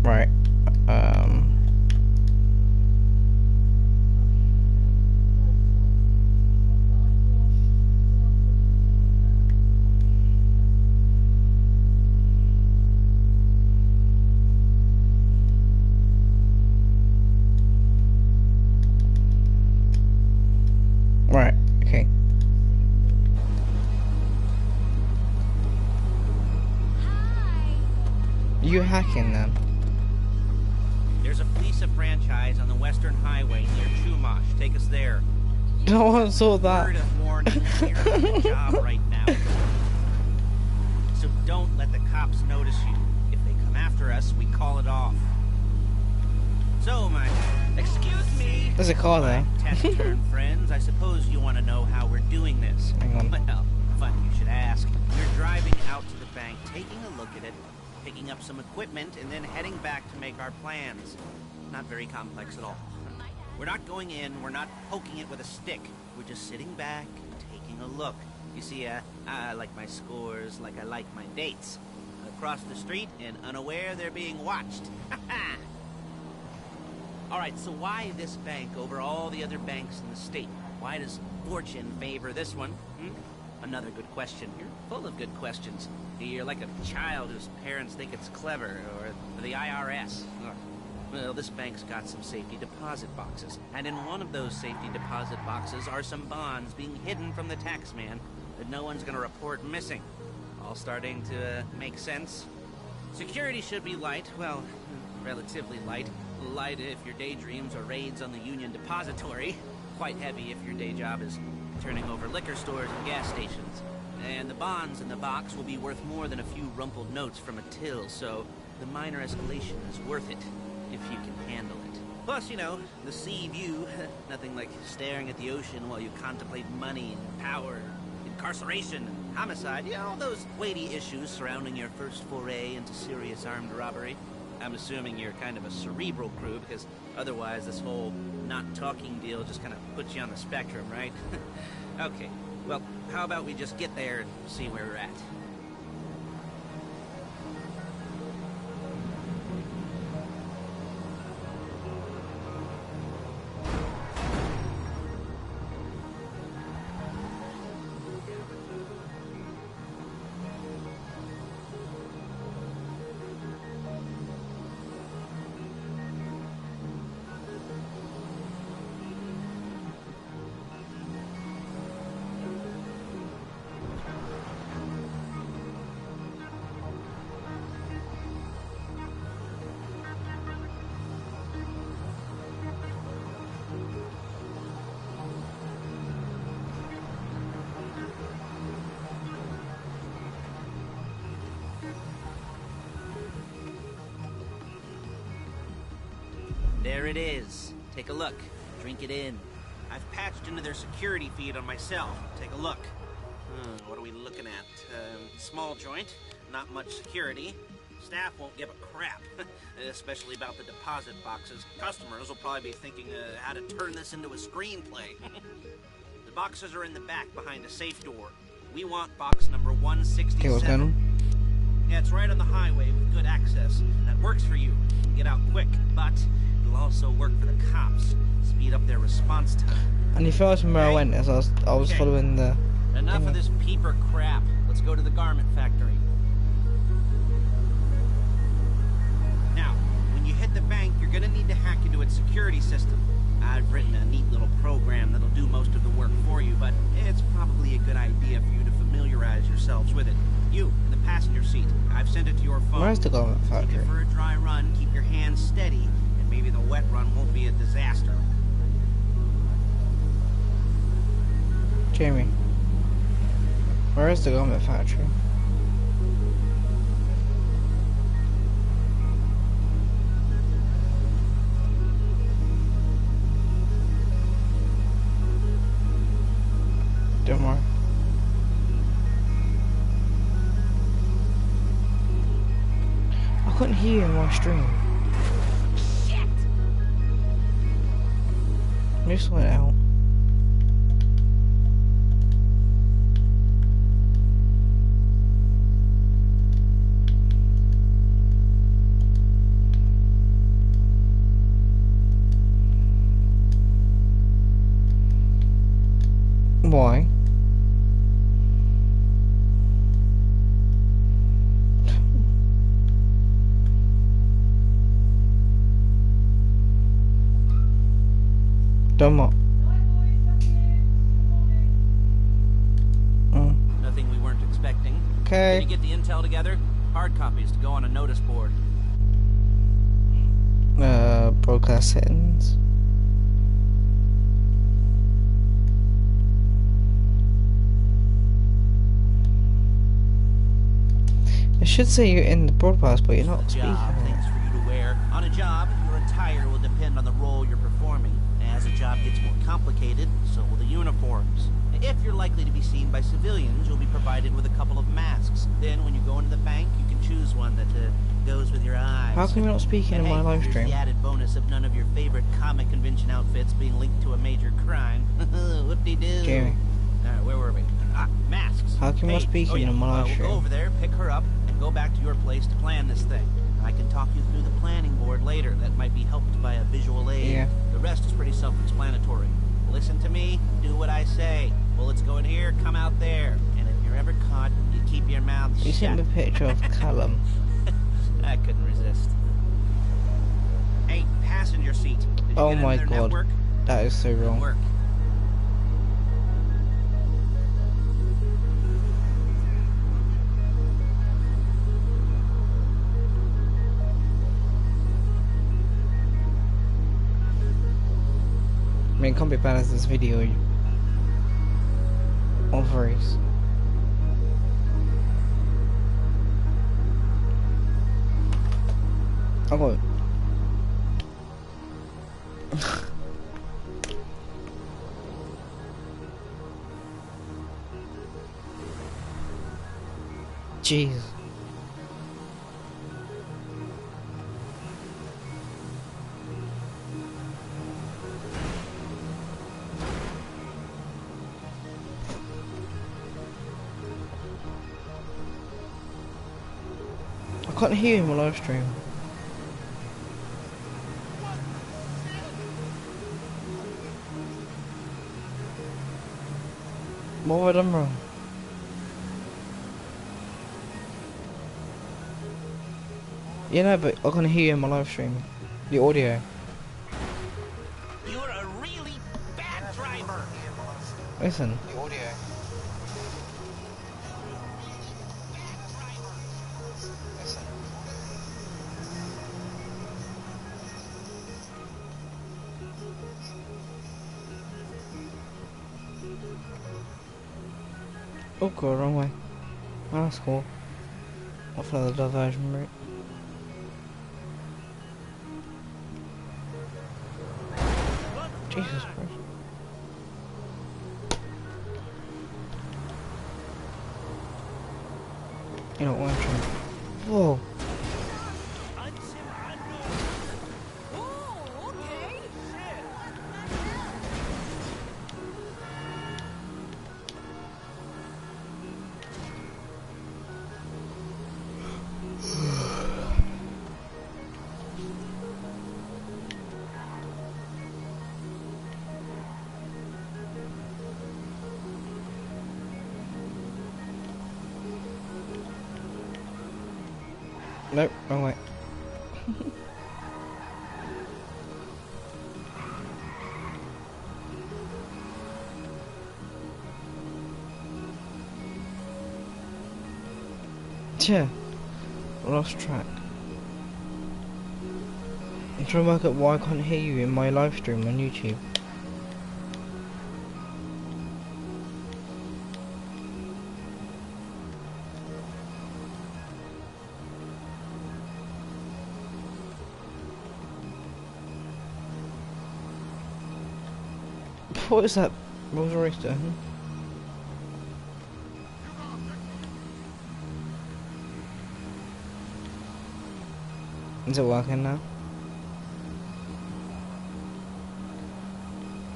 Right. Um. Right. Okay. You hacking then? There's a Fleece franchise on the Western Highway near Chumash. Take us there. No one saw that. Word of warning, we're on the job right now. So don't let the cops notice you. If they come after us, we call it off. So, my... Excuse me. There's a car there. Taciturn friends, I suppose you want to know how we're doing this. Hang on. Well, funny you should ask. We're driving out to the bank, taking a look at it, picking up some equipment, and then heading back to make our plans. Not very complex at all. We're not going in, we're not poking it with a stick. We're just sitting back and taking a look. You see, I like my scores like I like my dates. Across the street and unaware they're being watched. Alright, so why this bank over all the other banks in the state? Why does fortune favor this one? Another good question. You're full of good questions. You're like a child whose parents think it's clever, or the IRS. Well, this bank's got some safety deposit boxes, and in one of those safety deposit boxes are some bonds being hidden from the tax man that no one's gonna report missing. All starting to make sense? Security should be light, well, relatively light. Light if your daydreams are raids on the Union Depository. Quite heavy if your day job is turning over liquor stores and gas stations. And the bonds in the box will be worth more than a few rumpled notes from a till, so the minor escalation is worth it, if you can handle it. Plus, you know, the sea view, nothing like staring at the ocean while you contemplate money and power, incarceration and homicide, you know, all those weighty issues surrounding your first foray into serious armed robbery. I'm assuming you're kind of a cerebral crew, because otherwise this whole not talking deal just kind of puts you on the spectrum, right? Okay, well, how about we just get there and see where we're at? There it is. Take a look. Drink it in. I've patched into their security feed on myself. Take a look. What are we looking at? Small joint, not much security. Staff won't give a crap, especially about the deposit boxes. Customers will probably be thinking how to turn this into a screenplay. The boxes are in the back behind a safe door. We want box number 167. Okay, what's going on? Yeah, it's right on the highway with good access. That works for you. You can get out quick, but it'll also work for the cops. Speed up their response time. And you first remember I went as I was following the... Enough of this peeper crap. Let's go to the garment factory. Now, when you hit the bank, you're gonna need to hack into its security system. I've written a neat little program that'll do most of the work for you, but it's probably a good idea for you to familiarize yourselves with it. You, in the passenger seat, I've sent it to your phone. Where's the garment Take factory? it for a dry run, keep your hands steady, and maybe the wet run won't be a disaster. Jamie, where is the garment factory? Don't worry. I couldn't hear you in my stream. Shit! Just went out. Why? Done what? Nothing we weren't expecting. Okay. Did you get the intel together? Hard copies to go on a notice board. Broadcast settings. It should say you're in the broadcast, but you're not speaking. Things for you to wear. On a job, your attire will depend on the role you're performing. As the job gets more complicated, so will the uniforms. If you're likely to be seen by civilians, you'll be provided with a couple of masks. Then, when you go into the bank, you can choose one that goes with your eyes. How come you're not speaking in my live stream? The added bonus of none of your favorite comic convention outfits being linked to a major crime. Whoop-de-doo. Jamie. Alright, where were we? Masks. How come you're not speaking in my live We'll stream? go over there, pick her up, and go back to your place to plan this thing. I can talk you through the planning board later. That might be helped by a visual aid. Yeah. The rest is pretty self-explanatory. Listen to me, do what I say. Bullets go in here, come out there. And if you're ever caught, you keep your mouth shut. You sent me a picture of Callum. I couldn't resist. Hey, passenger seat. Did you Oh get my into their god. network? That is so Good wrong. work. I mean, it can't be bad as this video of race. I got it. Jeez. I can't hear you in my live stream. What have I done wrong? Yeah, no, but I can hear you in my live stream. The audio. You're a really bad driver. Listen. The audio. Listen. Oh god, wrong way. Oh, that's cool. I'll follow the diversion route. Jesus Christ. You know what I'm trying. Whoa. Nope, wrong way. Yeah, lost track. I'm trying to work out why I can't hear you in my live stream on YouTube. What is that Rolls Royce doing? Is it working now?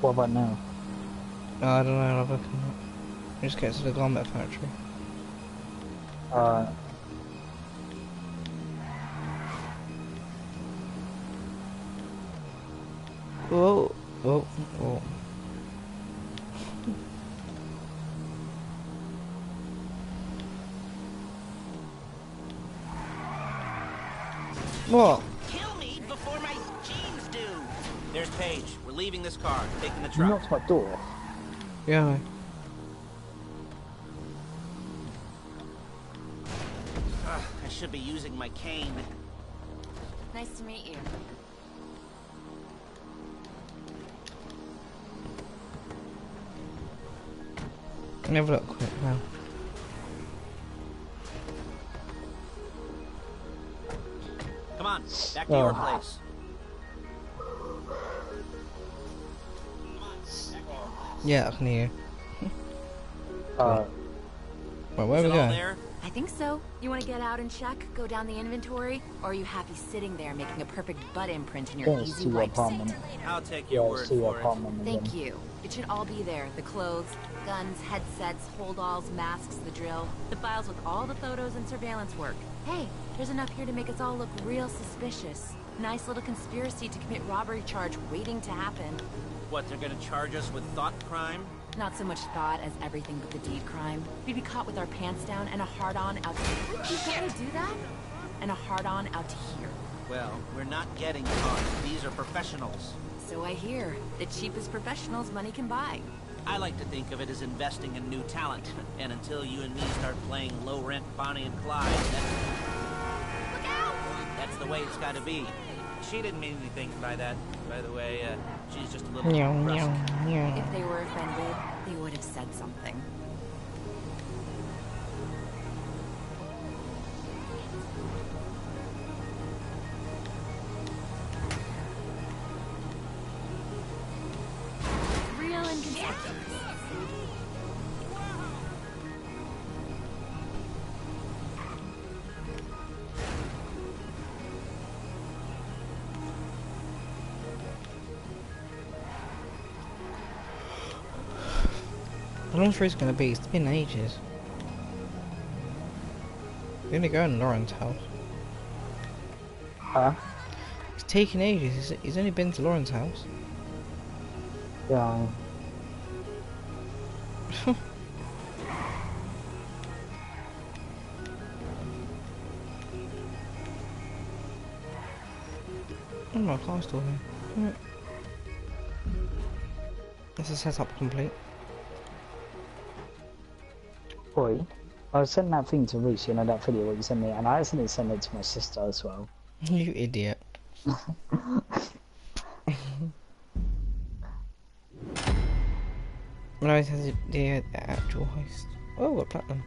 What about now? I don't know, I'll look it up. Just get to the garment factory. Whoa, whoa, whoa. What? Kill me before my jeans do. There's Paige. We're leaving this car, taking the You truck. knocked my door. Yeah. I should be using my cane. Nice to meet you. Never look quick now. Come on, back to your Oh. place. Yeah, I can hear you. Uh, Right, where Is are it we all going? there? I think so. You want to get out and check? Go down the inventory? Or are you happy sitting there making a perfect butt imprint in your yeah, it's easy to your wipe suit? apartment. I'll take Yeah, your it's word to your for it. apartment. Thank you. It should all be there. The clothes, guns, headsets, holdalls, masks, the drill. The files with all the photos and surveillance work. Hey, there's enough here to make us all look real suspicious. Nice little conspiracy to commit robbery charge waiting to happen. What, they're gonna charge us with thought crime? Not so much thought as everything but the deed crime. We'd be caught with our pants down and a hard-on out to... You gotta do that? And a hard-on out to here. Well, we're not getting caught. These are professionals. So I hear. The cheapest professionals money can buy. I like to think of it as investing in new talent. And until you and me start playing low-rent Bonnie and Clyde, that's the way it's gotta be. She didn't mean anything by that, by the way. She's just a little Meow, brusque. meow, meow. If they were offended, they would have said something. Real and conspicuous. How long is Riz gonna be? It's been ages. We're gonna go in Lauren's house. Huh? It's taking ages. He's only been to Lauren's house. Yeah. Oh, my car's still here. Right. This is setup complete. Boy, I sent that thing to Reese, you know, that video what you sent me, and I accidentally sent it to my sister as well. You idiot. No, it has the actual heist. Oh, what platinum?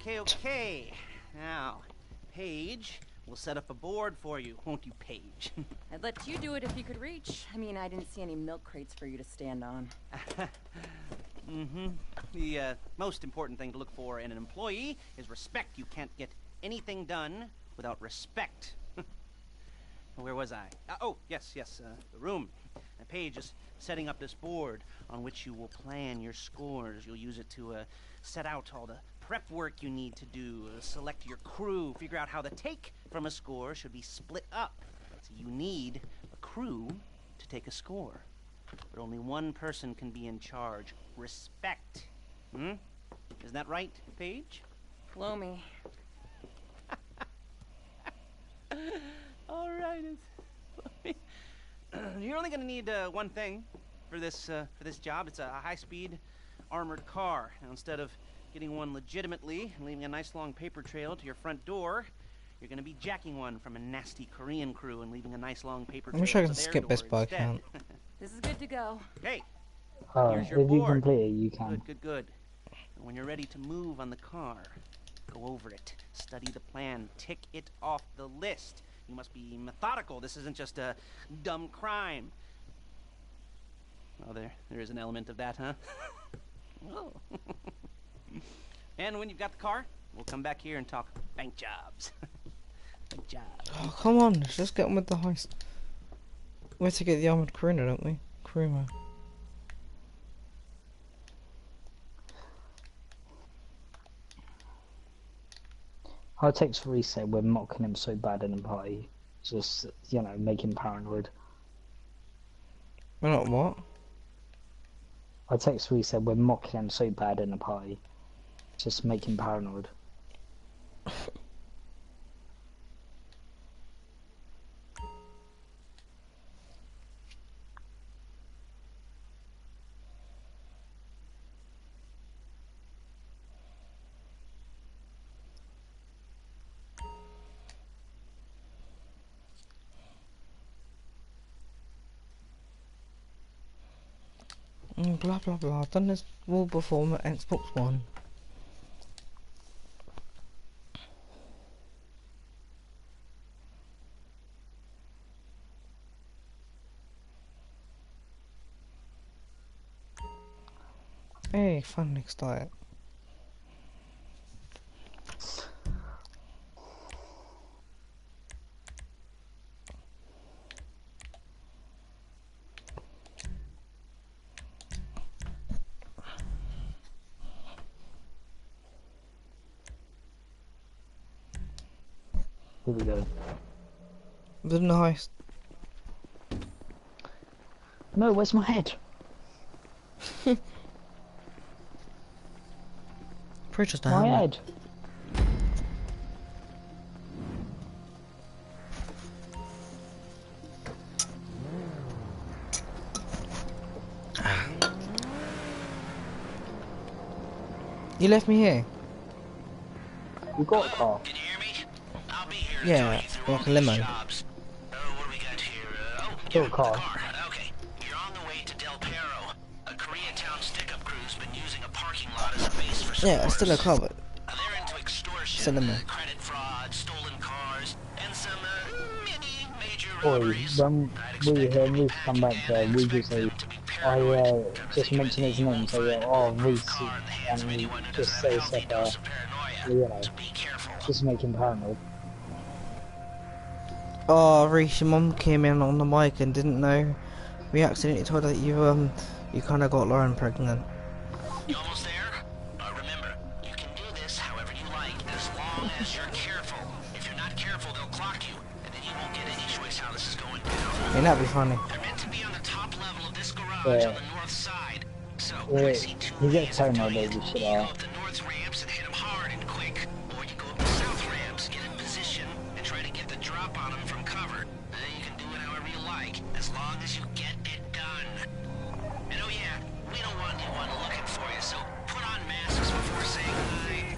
Okay. Now, Paige, we'll set up a board for you, won't you, Paige? I'd let you do it if you could reach. I mean, I didn't see any milk crates for you to stand on. Mm-hmm. The most important thing to look for in an employee is respect. You can't get anything done without respect. Where was I? Oh, yes, the room. Paige is setting up this board on which you will plan your scores. You'll use it to set out all the prep work you need to do, select your crew, figure out how the take from a score should be split up. So you need a crew to take a score. But only one person can be in charge. Respect. Isn't that right, Paige? Blow me. All right. You're only going to need one thing for this job. It's a high-speed armored car. Now, instead of getting one legitimately and leaving a nice long paper trail to your front door, you're going to be jacking one from a nasty Korean crew and leaving a nice long paper I trail wish I to could their skip this, door but I instead. can't. This is good to go. Hey, Oh, Here's if your you board. complete it, you can. good. And when you're ready to move on the car, go over it, study the plan, tick it off the list. You must be methodical. This isn't just a dumb crime. Oh, there is an element of that, huh? Oh. And when you've got the car, we'll come back here and talk bank jobs. Bank jobs. Oh, come on, let's just get on with the heist. We have to get the armored Karina, don't we? Karima. I'll text Reese say we're mocking him so bad in the party. just, you know, making paranoid. We're not what? I text Reese said we're mocking him so bad in the party. Just making paranoid. Blah blah blah. I've done this all before on Xbox One. Hey, finally started. Here we go. The nice. No, where's my head? Pretty just a My helmet. head. You left me here. You got a car. Can you hear me? I'll be here to Yeah, talk you through like all a limo. these jobs. What do we got here? Got a the car. Okay. You're on the way to Del Perro. A Koreatown stick-up crew's been using a parking lot as a base for Yeah, it's still a scores. car, but They're into extortion, it's a limo. credit fraud, stolen cars, and some mini major Boy, robberies. when I'd we expect hear them to be Reese come back packing, there, and we I'd just expect say, them to be I paranoid. just mention his name, so yeah, oh, Reese, and just say stuff, you know, just make him paranoid. Oh, Reese, your mum came in on the mic and didn't know. We accidentally told her that you kind of got Lauren pregnant. You almost there? Remember, you can do this however you like, as long as you're careful. If you're not careful, they'll clock you, and then you won't get any choice how this is going down. Ain't that be funny? They're meant to be on the top level of this garage Yeah. on the north side. So, Yeah, I see two he ways gets of paranoid doing over it. shit You go out. up the north ramps and hit them hard and quick, or you go up the south ramps, get in position, and try to get the drop on them from cover. You can do it however you like, as long as you get it done. And oh yeah, we don't want anyone looking for you, so put on masks before saying hi.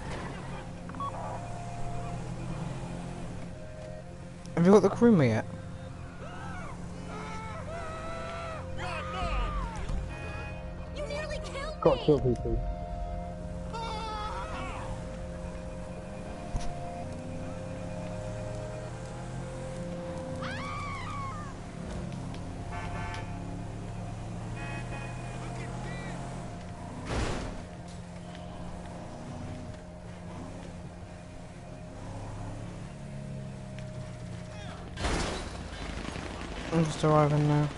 Have you got the crewmate yet? You nearly killed Got to kill people. I'm just arriving now.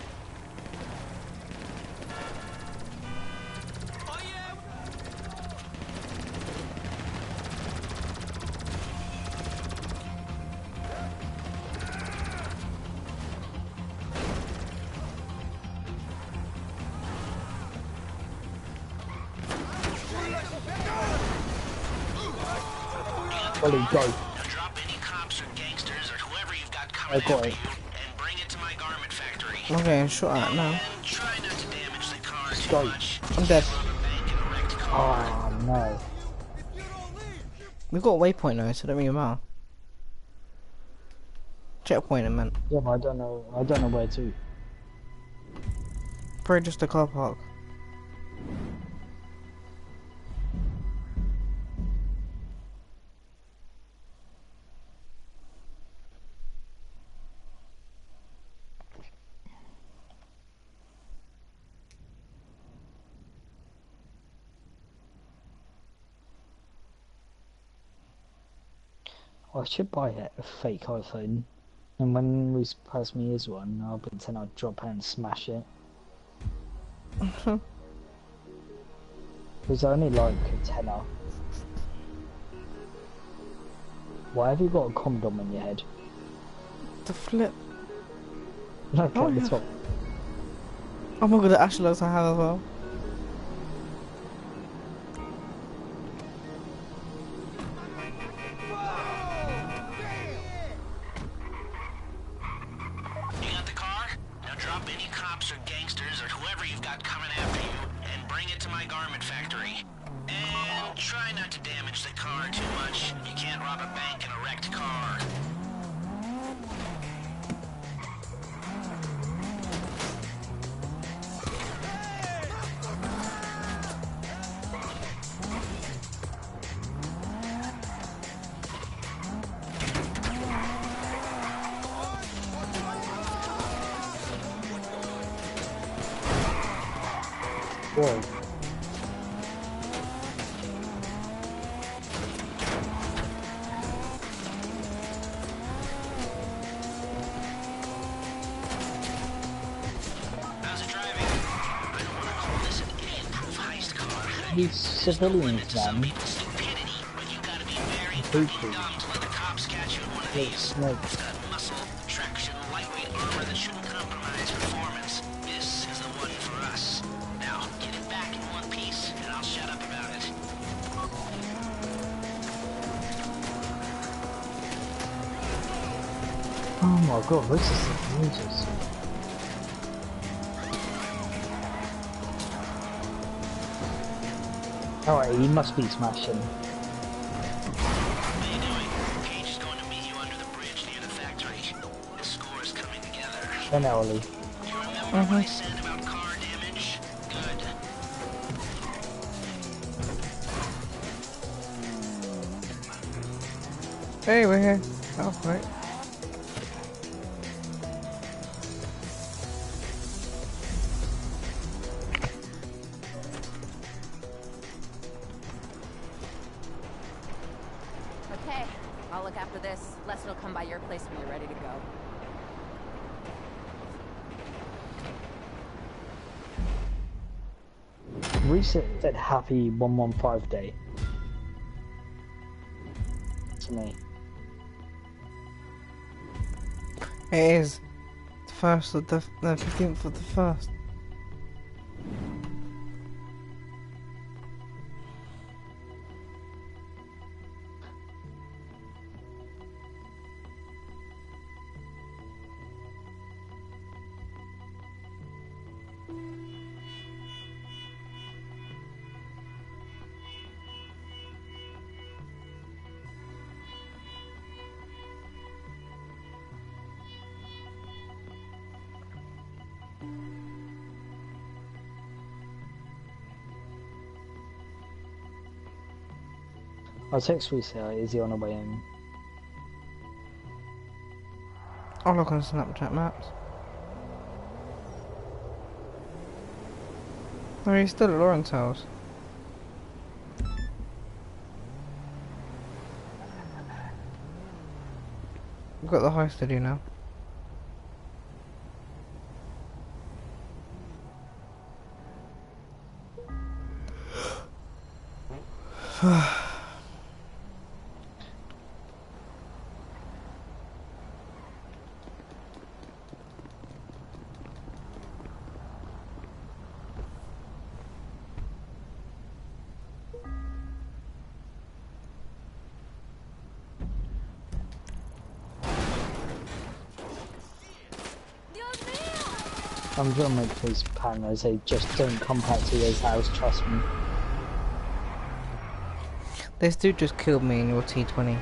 Ollie, go. Now drop any cops or gangsters or whoever you've got I coming got after it. you, and bring it to my garment factory. I'm getting shot at now. And try not to damage the car too Go. much. I'm dead. Rob a bank in a wrecked car. Oh, no. We've got a waypoint now, so it don't really matter. Checkpoint, I meant. Yeah, but I don't know where to. Probably just a car park. I should buy a fake iPhone, and when Reese pass me his one, I'll pretend I'll drop it and smash it. Because I only like a tenner. Why have you got a condom on your head? The flip. Okay, Oh, the yeah. top. Oh my god, the ashlogs I have as well. You got the car? Now drop any cops or gangsters or whoever you've got coming after you and bring it to my garment factory. And try not to damage the car too much. You can't rob a bank in a wrecked car. Whoa. How's it driving? I don't want to call this an idiot-proof heist car. These civilians, Some man. people's stupidity, but you gotta be very Who fucking dumb to let the cops catch you in one of these. No. It's got muscle, traction, lightweight armor that shouldn't compromise performance. This is the one for us. Now, get it back in one piece, and I'll shut up about it. Oh my god, this is outrageous. Alright, he must be smashing. What are you doing? Paige is going to meet you under the bridge near the factory. The score is coming together. Then Ellie. Do you remember what I said about car damage? Good. Hey, we're here. Oh, right. Okay, I'll look after this. Lester will come by your place when you're ready to go. Reset said happy 115 day. To me. It is. The 1st of the 15th of the 1st. I'll text Reset, is he on the way in? I'll look on Snapchat maps. No, he's still at Lauren's house. We've got the heist to do now. I'm gonna make this pan. I say just don't come back to his house, trust me. This dude just killed me in your T20.